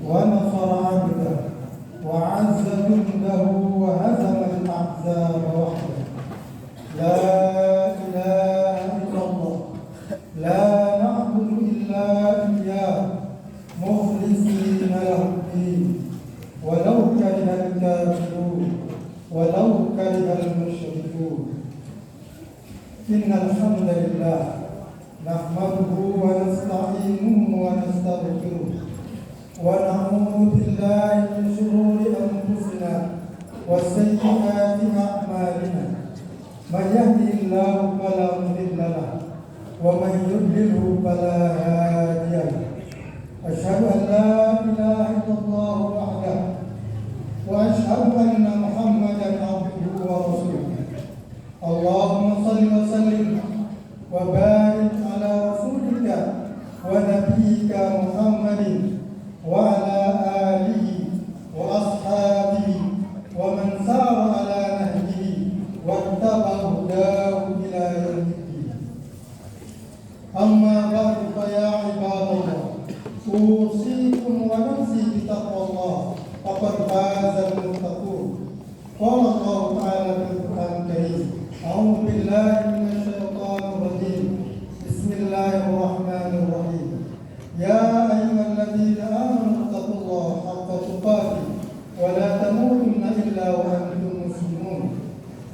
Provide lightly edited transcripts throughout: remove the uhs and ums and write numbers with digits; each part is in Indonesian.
ونصر عبده وعز جنده وهزم الأحزاب وحده. لا إله إلا الله، لا نعبد إلا إياه مخلصين له الدين ولو كره الكافرون ولو كره المشركون. إن الحمد لله نحمده ونستعينه ونستغفره ونعوذ بالله من شرور أنفسنا وسيئات أعمالنا. من يهده الله فلا مضل له ومن يضلله فلا هادي له. أشهد أن لا إله إلا الله وحده وأشهد أن محمدا عبده ورسوله. اللهم صل وسلم وبارك على رسولك ونبيك محمد وعلى آله وأصحابه ومن سار على نهجه واتبع هداه إلى يوم الدين. أما بعد فيا عباد الله، أوصيكم ونفسي بتقوى الله فقد فاز المتقون. قال الله تعالى في القرآن الكريم: أعوذ بالله من الشيطان الرجيم، بسم الله الرحمن الرحيم. يا أيها الذين آمنوا اتقوا الله حق تقاته ولا تموتن إلا وأنتم مسلمون.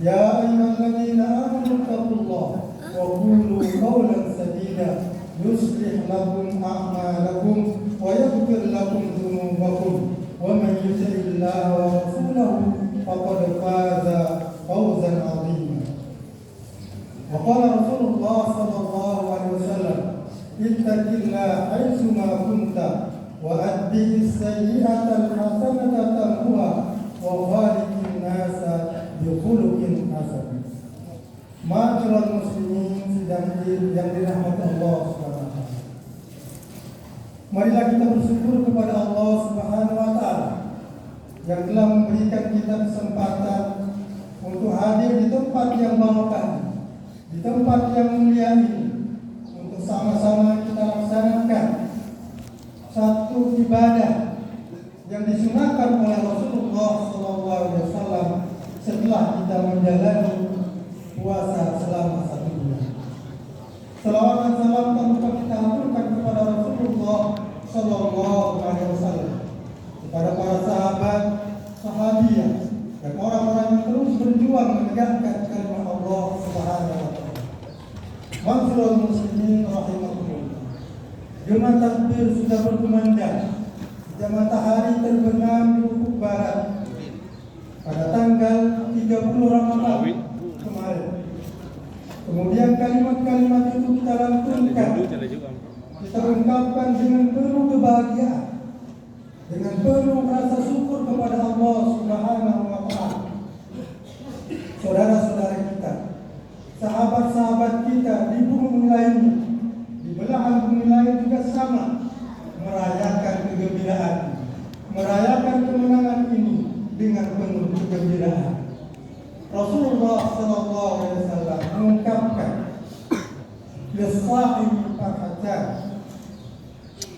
يا أيها الذين آمنوا اتقوا الله وقولوا قولا سديدا يصلح لكم أعمالكم ويغفر لكم ذنوبكم ومن يطع الله ورسوله فقد فاز فوزا عظيما. وقال رسول الله صلى الله عليه وسلم: اتق الله حيثما كنت وأتبع السيئة الحسنة تمحها وخالق الناس بخلق حسن. Ma'asyiral muslimin yang dirahmati Allah Subhanahu wa taala. Marilah kita bersyukur kepada Allah Subhanahu wa taala yang telah memberikan kita kesempatan untuk hadir di tempat yang barokah, di tempat yang mulia ini, untuk sama-sama kita laksanakan satu ibadah yang disunahkan oleh Rasulullah SAW setelah kita menjalani puasa selama 1 bulan. Salawat dan salam tanpa kita aturkan kepada Rasulullah SAW, kepada para sahabat, sahabiah, dan orang-orang yang terus berjuang menegakkan kalimat Allah Subhanahu wa taala. Ma'asyiral muslimin rahimakumullah. Jemaah takbir sudah berkumandang. Matahari terbenam di ufuk barat pada tanggal 30 Ramadan kemarin. Kemudian kalimat-kalimat itu kita lantunkan, kita ungkapkan dengan penuh kebahagiaan, dengan penuh rasa syukur kepada Allah Subhanahu wa taala. Saudara-saudara kita, sahabat-sahabat kita di bumi lain, di belahan bumi lain juga sama merayakan kegembiraan, merayakan kemenangan ini dengan penuh kegembiraan. Rasulullah SAW mengungkapkan, "Lisahib al-hajar,"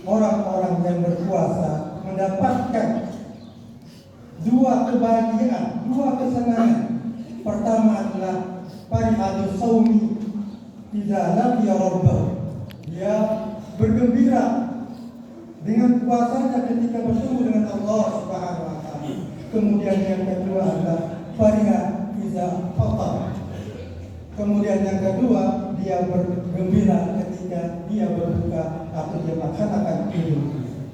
orang-orang yang berpuasa mendapatkan 2 kebahagiaan, 2 kesenangan. Pertama adalah farihadus saumi idza laqiya rabbah, dia bergembira dengan puasanya ketika bertemu dengan Allah Subhanahu wa taala. Kemudian yang kedua adalah farihah iza fatar. Kemudian yang kedua, dia bergembira ketika dia berbuka atau dia melaksanakan Idul Fitri.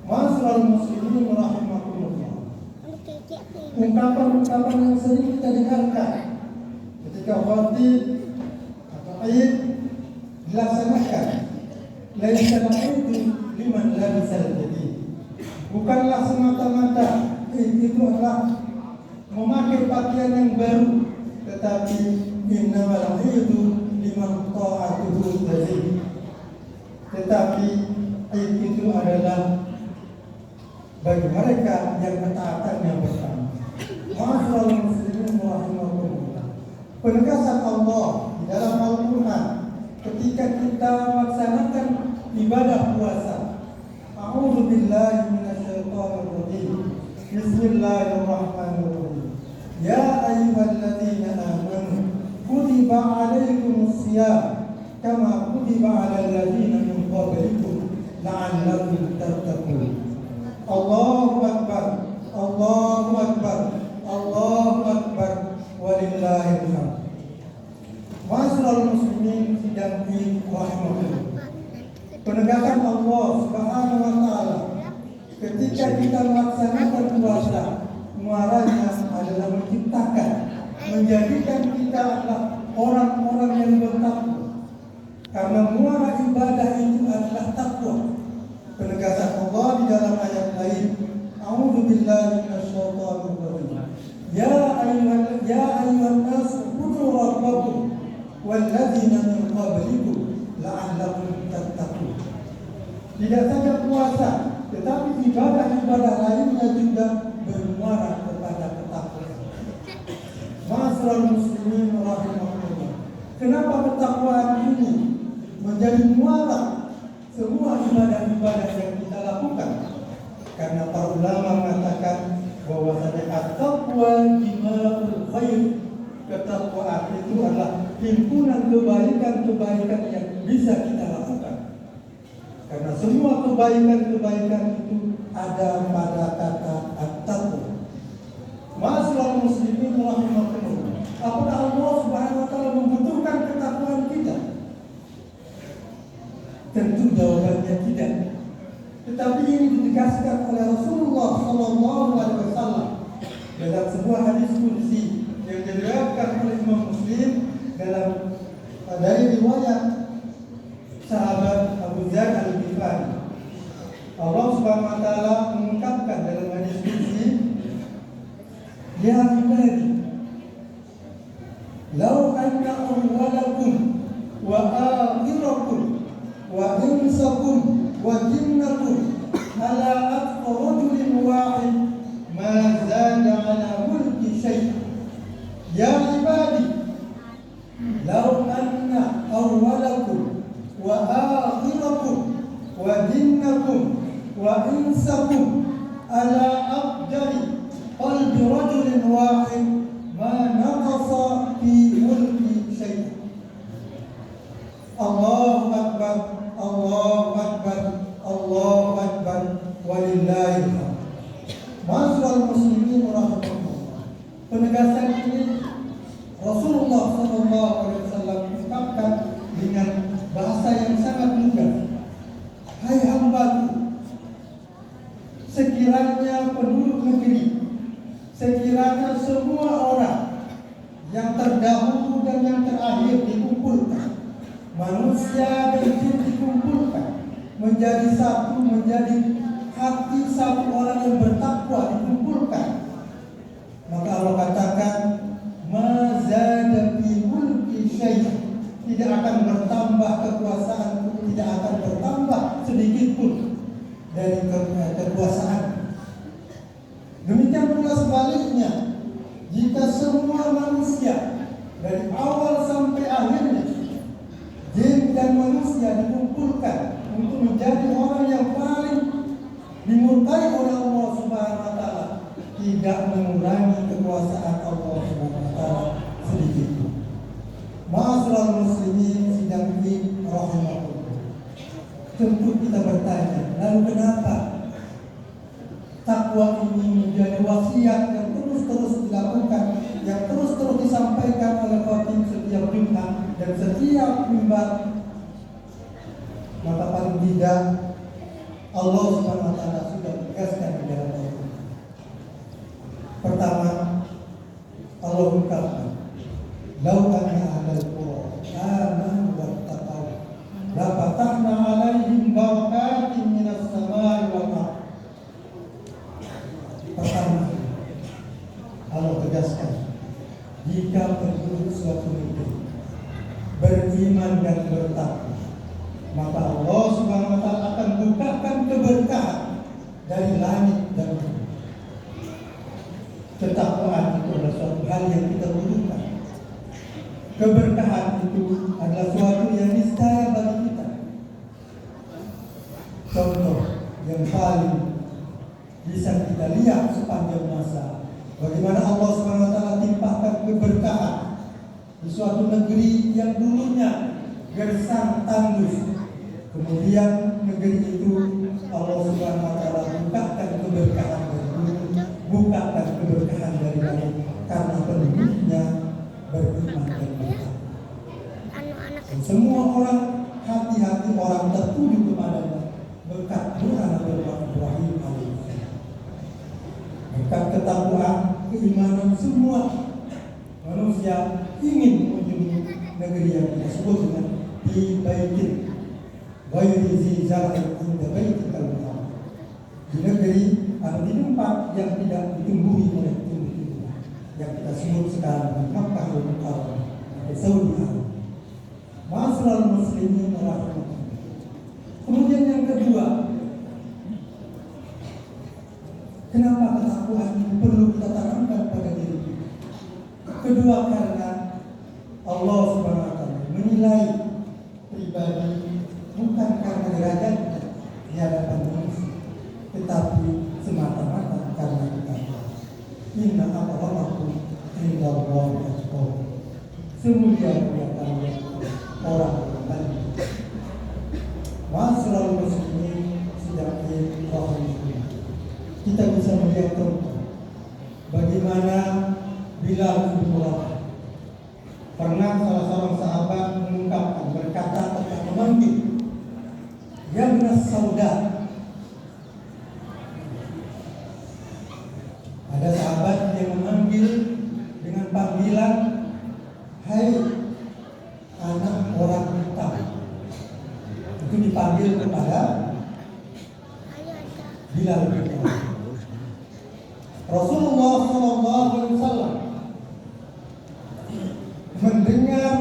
Ma'asyiral muslimin rahimakumullah. Ungkapan-ungkapan yang sering kita dengarkan ketika khatib atau Id dilaksanakan, laisa al-Id liman labisal jadid. Bukanlah semata-mata Id itu adalah memakai pakaian yang baru, tetapi innamal idu liman ta'atuhu tazid. Tetapi Id itu adalah bagi mereka yang ketaatannya pertama. Ma'asyiral muslimin rahimakumullah. Penegasan Allah di dalam Al-Quran ketika kita melaksanakan ibadah puasa. A'udzu billahi minasy rajim. Bismillahirrahmanirrahim. Ya ayyuhalladzina amanu kutiba alaikumus shiyam kama kutiba alal ladzina min qablikum la'allakum tattaqun. Allahu akbar, Allahu akbar, Allahu akbar, walillahil hamd. Ma'asyiral muslimin sidang Id rahimahullah. Penegakan Allah Subhanahu wa taala ketika kita melaksanakan puasa, muaranya adalah menciptakan, menjadikan kita adalah orang-orang yang bertakwa. Karena muara ibadah itu adalah takwa. Penegasan Allah di dalam ayat lain, A'udzubillahi minasyaitonir rajim. Ya ayyuhan nas ubudu rabbakum walladzina min qablikum la'allakum tattaqun. Tidak saja puasa, tetapi ibadah-ibadah lainnya juga bermuara kepada ketakwaan. Ma'asyiral muslimin rahimahullah. Kenapa ketakwaan ini menjadi muara semua ibadah-ibadah yang kita lakukan? Karena para ulama mengatakan bahwasanya at-taqwa jima'ul khair. Ketakwaan itu adalah himpunan kebaikan-kebaikan yang bisa kita lakukan. Karena semua kebaikan-kebaikan itu ada pada kata at-taqwa. Ma'asyiral muslimin rahimahullah. Apakah Allah Subhanahu wa taala membutuhkan ketakwaan kita? Tentu jawabannya tidak. Tetapi ini ditegaskan oleh Rasulullah sallallahu alaihi wasallam dalam sebuah hadis qudsi yang diriwayatkan oleh Imam Muslim dari riwayat sahabat Abu Dzar Al-Ghifari. Allah Subhanahu wa taala mengungkapkan dalam hadis qudsi, "Ya ibadi, law anna awwalakum wa akhirakum wa insakum wa jinnakum ala atqa rajulin wahid ma zada ala mulki syai'." Ya ibadi, law anna awwalakum wa akhirakum wa jinnakum wa insakum ala afdali qalbi rajulin wahid ma naqasa fi mulki syai'. Allahu akbar, Allahu akbar, Allahu akbar, walillahil hamd. Ma'asyiral muslimin rahimahullah. Penegasan ini Rasulullah SAW ungkapkan dengan bahasa yang sangat mudah. Hai hambaku, sekiranya penduduk negeri, sekiranya semua orang yang terdahulu dan yang terakhir dikumpulkan, manusia dan jin dikumpulkan menjadi satu, menjadi hati satu orang yang bertakwa dikumpulkan, maka Allah katakan mazada fi mulki syai', tidak akan bertambah kekuasaanku, tidak akan bertambah sedikit pun dari kekuasaan. Demikian pula sebaliknya, jika semua manusia dari awal sampai akhirnya, jin dan manusia dikumpulkan untuk menjadi orang yang paling dimurkai oleh Allah Subhanahu wa taala, tidak mengurangi kekuasaan Allah Subhanahu wa taala sedikit pun. Ma'asyiral muslimin sidang Id rahimahullah. Tentu kita bertanya, lalu kenapa takwa ini menjadi wasiat yang terus-terus dilakukan, yang terus-terus disampaikan oleh khatib setiap Jumat dan setiap mimbar? Maka paling tidak Allah Subhanahu wa taala sudah tegaskan di dalam ayat. Pertama, Allah ungkapkan, "Lau anna ahlal qura amanu wattaqaw la fatahna 'alaihim barakatin minas samai wal ardh." Pertama, Allah tegaskan, jika penduduk suatu negeri beriman dan bertakwa, maka Allah Subhanahu wa taala akan bukakan keberkahan dari langit dan bumi. Ketakwaan itu adalah suatu hal yang kita butuhkan. Keberkahan itu adalah suatu yang niscaya bagi kita. Contoh yang paling bisa kita lihat sepanjang masa bagaimana Allah SWT timpahkan keberkahan di suatu negeri yang dulunya gersang tandus. Kemudian negeri itu Allah SWT bukakan keberkahan dari bumi, bukakan keberkahan dari langit karena penduduknya beriman dan bertakwa. Dan semua orang hati-hati orang tertuju kepadanya berkat doa Nabi Ibrahim alaihissalam. Berkat ketakwaan, keimanan semua manusia ingin mengunjungi negeri yang kita sebut dengan di Baitin Ghairi zi zar'in inda baitikal muharram, di negeri atau di tempat yang tidak ditumbuhi oleh tumbuh-tumbuhan yang kita sebut sekarang di Makkahul Mukarramah di Saudi Arabia. Ma'asyiral muslimin rahimahullah. Kemudian yang kedua, kenapa ketakwaan ini perlu kita tanamkan pada diri kita? Kedua, karena Allah Subhanahu wa taala menilai pribadi bukan karena derajatnya di hadapan manusia, tetapi semata-mata karena ketakwaan. Inna akramakum indallahi atqakum. Semulia-mulia kalian orang beriman. Ma'asyiral muslimin sejati rahimahullah. Kita bisa melihat bagaimana Bilal bin Rabah pernah salah seorang sahabat mengungkapkan berkata tentang memanggil ya minas sauda. Ada sahabat yang memanggil dengan panggilan hai anak orang hitam. Itu dipanggil kepada Bilal bin Rabah. Rasulullah SAW mendengar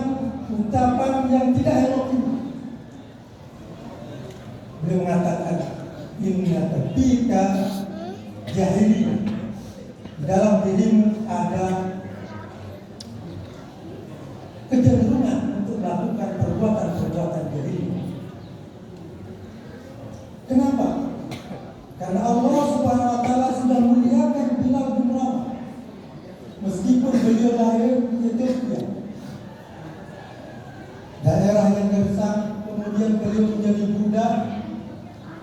ucapan yang tidak elok itu. Beliau mengatakan inna tabika jahiliyah, dalam dirimu ada kecenderungan untuk melakukan perbuatan-perbuatan jahiliyah. Kenapa? Karena Allah Subhanahu wa taala sudah muliakan Bilal bin Rabah. Meskipun beliau lahir di Ethiopia, daerah yang gersang, kemudian beliau menjadi budak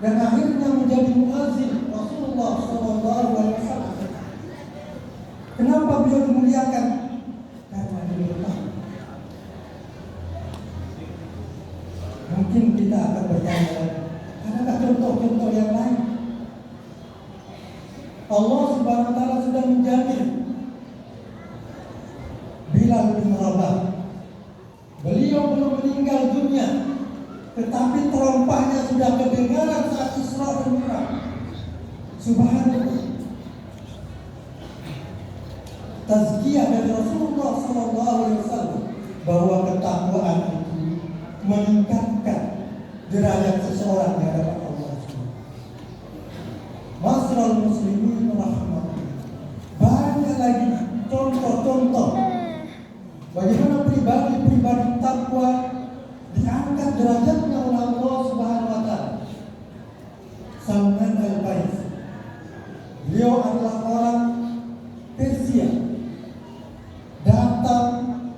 dan akhirnya menjadi muazzin Rasulullah SAW. Kenapa beliau dimuliakan? Karena beliau tahu. Mungkin kita akan bertanya, adakah contoh-contoh yang lain? Allah Subhanahu wa taala sudah menjamin Bilal bin Rabah. Beliau belum meninggal dunia, tetapi terompahnya sudah kedengaran saat Isra dan Mi'raj. Subhanallah. Tazkiyah dari Rasulullah SAW bahwa ketakwaan itu meningkatkan derajat seseorang di hadapan Allah. Ma'asyiral muslimin rahimahullah. Banyak lagi contoh-contoh bagaimana pribadi-pribadi takwa diangkat derajatnya oleh Allah Subhanahu wa taala. Salman al-Farisi, beliau adalah orang Persia, datang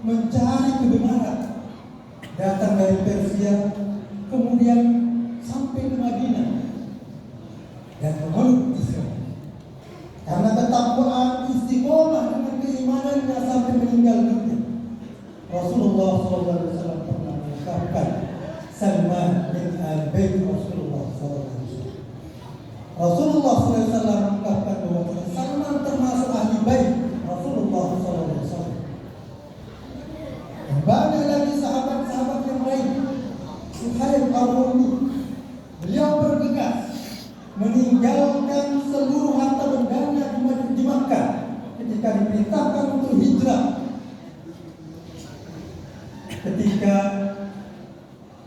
mencari kebenaran, datang dari Persia, kemudian sampai ke Madinah dan memeluk Islam. Karena ketakwaan istiqomah dengan keimanannya sampai meninggal dunia. Rasulullah SAW pernah mengungkapkan Salman bin al-Bait Rasulullah SAW. Rasulullah SAW mengungkapkan bahwa Salman termasuk ahli bait Rasulullah SAW. Dan banyak lagi sahabat-sahabat yang lain. Suhaib al-Rumi, beliau bergegas meninggalkan seluruh harta bendanya di Makkah ketika diperintahkan untuk hijrah. Ketika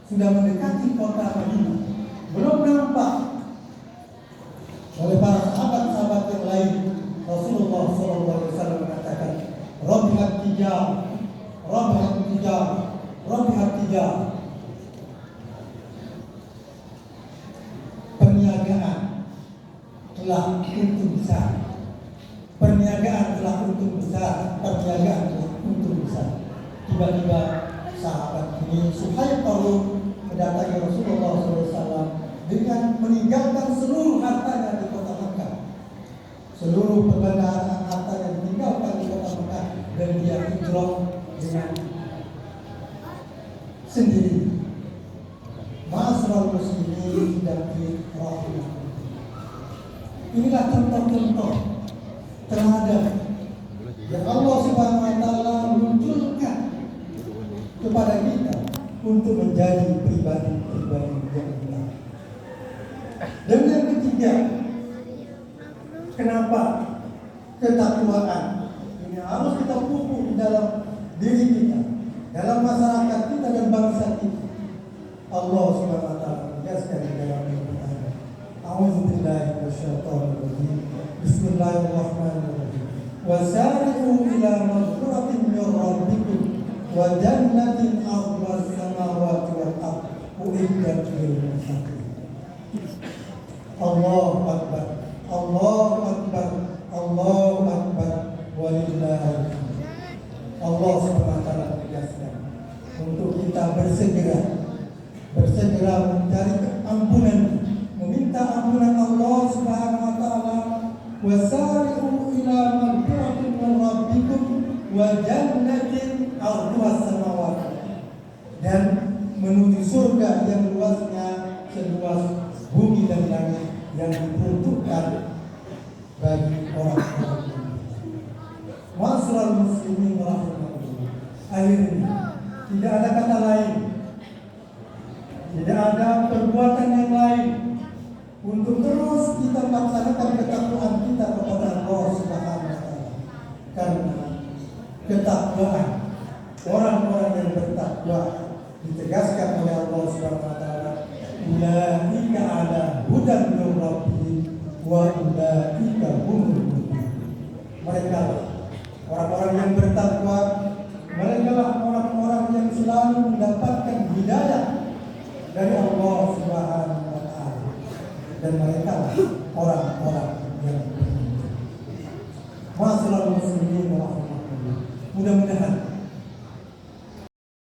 sudah mendekati kota Madinah, belum nampak oleh para sahabat-sahabat yang lain. Rasulullah SAW mengatakan, Rabihat tijar, Rabihat tijar, Rabihat tijar. Perniagaan telah untung besar. Perniagaan telah untung besar. Perniagaan telah untung besar. Tiba-tiba sahabat ini Suhaib Ar-Rum mendatangi Rasulullah SAW dengan meninggalkan seluruh hartanya di kota Mekah. Seluruh perbendaharaan hartanya ditinggalkan di kota Mekah dan dia hijrah dengan sendiri. Ma'asyiral muslimin dan rahimahullah. Inilah contoh-contoh terhadap yang Allah Subhanahu wa taala munculkan kepada kita untuk menjadi pribadi-pribadi yang benar. Dan yang ketiga, kenapa ketakwaan ini harus kita pupuk di dalam diri kita, dalam masyarakat kita dan bangsa kita. Allah Subhanahu wa taala menegaskan di dalam Al-Qur'an. A'udzu billahi minasyaitonir rajim. Bismillahirrahmanirrahim. Wasari'u ila maghfiratin min rabbikum wa jannatin 'arduhas samawati wal ardh u'iddat lil muttaqin. Allahu akbar. Allahu akbar. Allahu akbar. Walillahil hamd. Allah Subhanahu wa taala menegaskan untuk kita bersegera mencari ampunan, meminta ampunan Allah Subhanahu wa taala. Wasari'u ila maghfiratin min rabbikum wa jannatin 'arduhas samawati, dan menuju surga yang luasnya seluas bumi dan langit yang diperuntukkan bagi orang-orang Ma'asyiral muslimin rahimahullah. Akhirnya tidak ada kata lain, tidak ada perbuatan yang lain untuk terus kita melaksanakan ketakwaan kita kepada Allah Subhanahu wa taala. Karena ketakwaan, orang-orang yang bertakwa ditegaskan oleh Allah Subhanahu wa taala, ulaika ala hudan min rabbihim wa ulaika humul muhtadun. Mereka orang-orang yang bertakwa, mereka lah orang-orang yang selalu mendapatkan hidayah dari Allah Subhanahu wa taala, dan mereka lah orang-orang yang beriman. Ma'asyiral muslimin rahimahullah. Mudah-mudahan